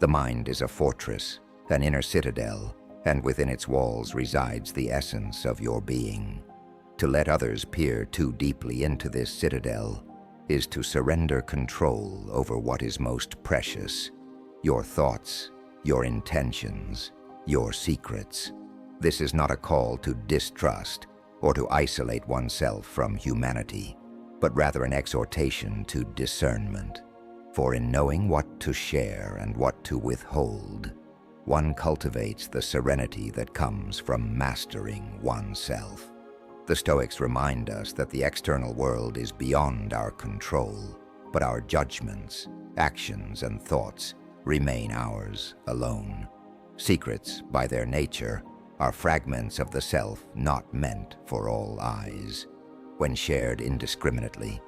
The mind is a fortress, an inner citadel, and within its walls resides the essence of your being. To let others peer too deeply into this citadel is to surrender control over what is most precious: your thoughts, your intentions, your secrets. This is not a call to distrust or to isolate oneself from humanity, but rather an exhortation to discernment. For in knowing what to share and what to withhold, one cultivates the serenity that comes from mastering oneself. The Stoics remind us that the external world is beyond our control, but our judgments, actions, and thoughts remain ours alone. Secrets, by their nature, are fragments of the self not meant for all eyes. When shared indiscriminately,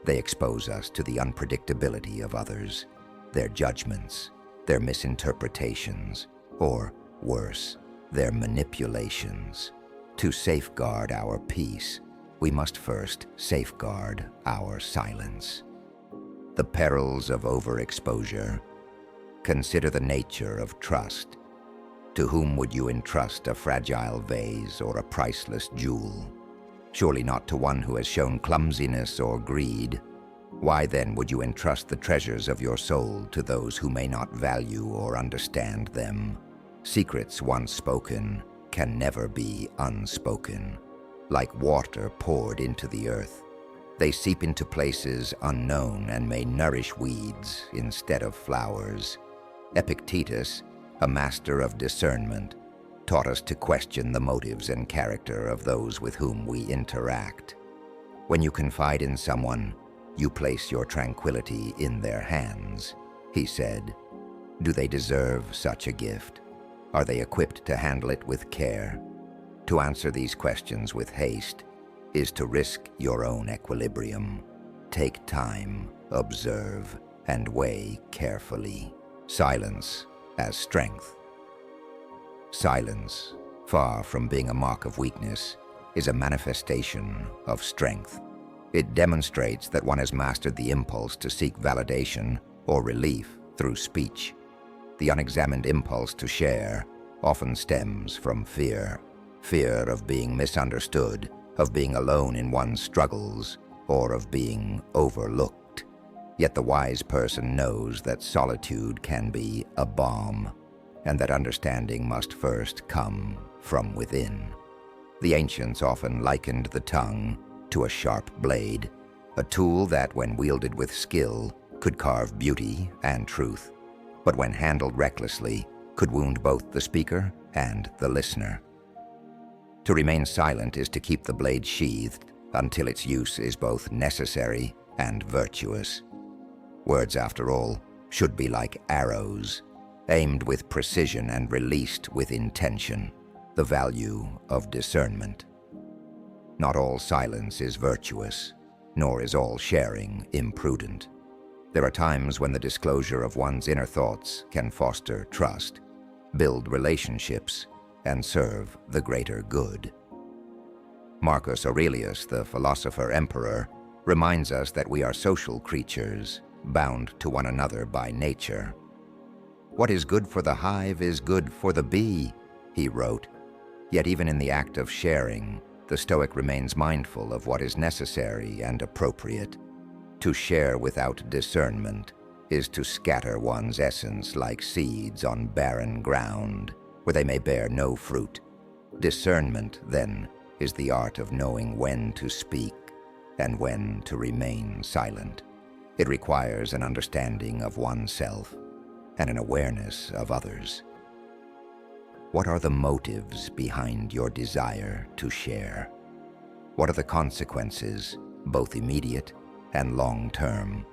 they expose us to the unpredictability of others, their judgments, their misinterpretations, or, worse, their manipulations. To safeguard our peace, we must first safeguard our silence. The perils of overexposure. Consider the nature of trust. To whom would you entrust a fragile vase or a priceless jewel? Surely not to one who has shown clumsiness or greed. Why then would you entrust the treasures of your soul to those who may not value or understand them? Secrets once spoken can never be unspoken. Like water poured into the earth, they seep into places unknown and may nourish weeds instead of flowers. Epictetus, a master of discernment, taught us to question the motives and character of those with whom we interact. When you confide in someone, you place your tranquility in their hands, he said. Do they deserve such a gift? Are they equipped to handle it with care? To answer these questions with haste is to risk your own equilibrium. Take time, observe, and weigh carefully. Silence as strength. Silence, far from being a mark of weakness, is a manifestation of strength. It demonstrates that one has mastered the impulse to seek validation or relief through speech. The unexamined impulse to share often stems from fear. Fear of being misunderstood, of being alone in one's struggles, or of being overlooked. Yet the wise person knows that solitude can be a balm, and that understanding must first come from within. The ancients often likened the tongue to a sharp blade, a tool that, when wielded with skill, could carve beauty and truth, but when handled recklessly, could wound both the speaker and the listener. To remain silent is to keep the blade sheathed until its use is both necessary and virtuous. Words, after all, should be like arrows, aimed with precision and released with intention, the value of discernment. Not all silence is virtuous, nor is all sharing imprudent. There are times when the disclosure of one's inner thoughts can foster trust, build relationships, and serve the greater good. Marcus Aurelius, the philosopher-emperor, reminds us that we are social creatures, bound to one another by nature. What is good for the hive is good for the bee, he wrote. Yet even in the act of sharing, the Stoic remains mindful of what is necessary and appropriate. To share without discernment is to scatter one's essence like seeds on barren ground, where they may bear no fruit. Discernment, then, is the art of knowing when to speak and when to remain silent. It requires an understanding of oneself and an awareness of others. What are the motives behind your desire to share? What are the consequences, both immediate and long-term?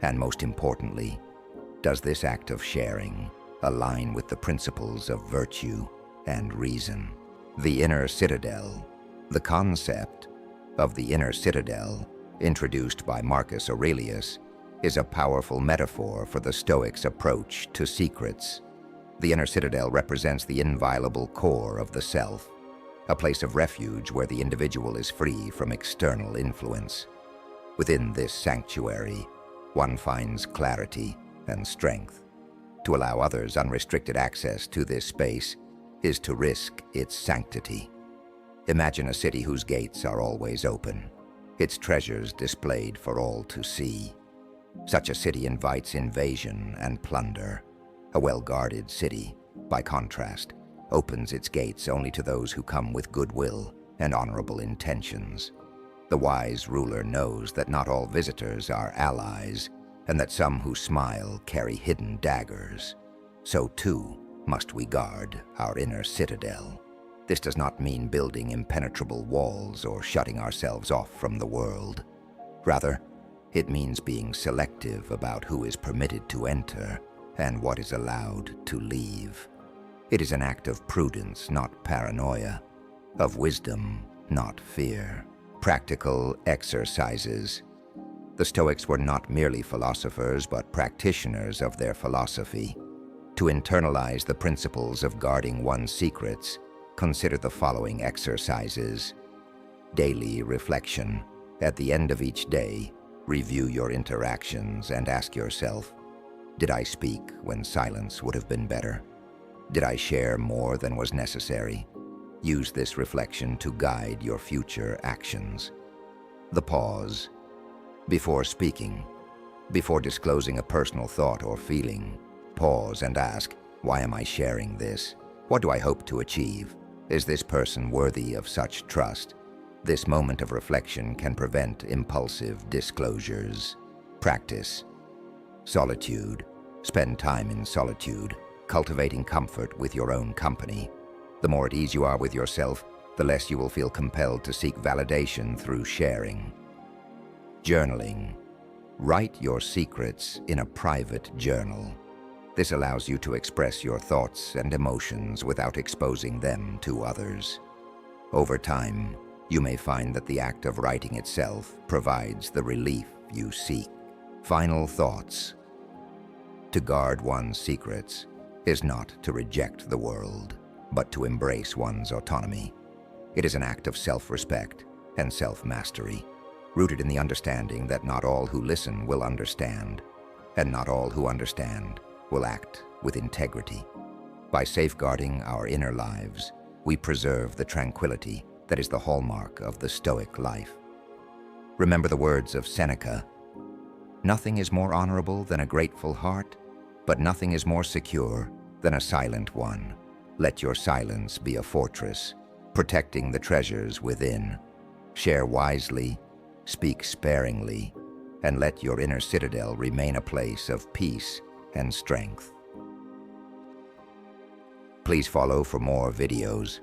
And most importantly, does this act of sharing align with the principles of virtue and reason? The inner citadel. The concept of the inner citadel, introduced by Marcus Aurelius, is a powerful metaphor for the Stoics' approach to secrets. The inner citadel represents the inviolable core of the self, a place of refuge where the individual is free from external influence. Within this sanctuary, one finds clarity and strength. To allow others unrestricted access to this space is to risk its sanctity. Imagine a city whose gates are always open, its treasures displayed for all to see. Such a city invites invasion and plunder. A well-guarded city, by contrast, opens its gates only to those who come with goodwill and honorable intentions. The wise ruler knows that not all visitors are allies, and that some who smile carry hidden daggers. So too must we guard our inner citadel. This does not mean building impenetrable walls or shutting ourselves off from the world. Rather, it means being selective about who is permitted to enter and what is allowed to leave. It is an act of prudence, not paranoia, of wisdom, not fear. Practical exercises. The Stoics were not merely philosophers, but practitioners of their philosophy. To internalize the principles of guarding one's secrets, consider the following exercises. Daily reflection. At the end of each day, review your interactions and ask yourself, did I speak when silence would have been better? Did I share more than was necessary? Use this reflection to guide your future actions. The pause. Before speaking, before disclosing a personal thought or feeling, pause and ask, why am I sharing this? What do I hope to achieve? Is this person worthy of such trust? This moment of reflection can prevent impulsive disclosures. Practice. Solitude. Spend time in solitude, cultivating comfort with your own company. The more at ease you are with yourself, the less you will feel compelled to seek validation through sharing. Journaling. Write your secrets in a private journal. This allows you to express your thoughts and emotions without exposing them to others. Over time, you may find that the act of writing itself provides the relief you seek. Final thoughts. To guard one's secrets is not to reject the world, but to embrace one's autonomy. It is an act of self-respect and self-mastery, rooted in the understanding that not all who listen will understand, and not all who understand will act with integrity. By safeguarding our inner lives, we preserve the tranquility that is the hallmark of the Stoic life. Remember the words of Seneca, "Nothing is more honorable than a grateful heart, but nothing is more secure than a silent one. Let your silence be a fortress, protecting the treasures within. Share wisely, speak sparingly, and let your inner citadel remain a place of peace and strength." Please follow for more videos.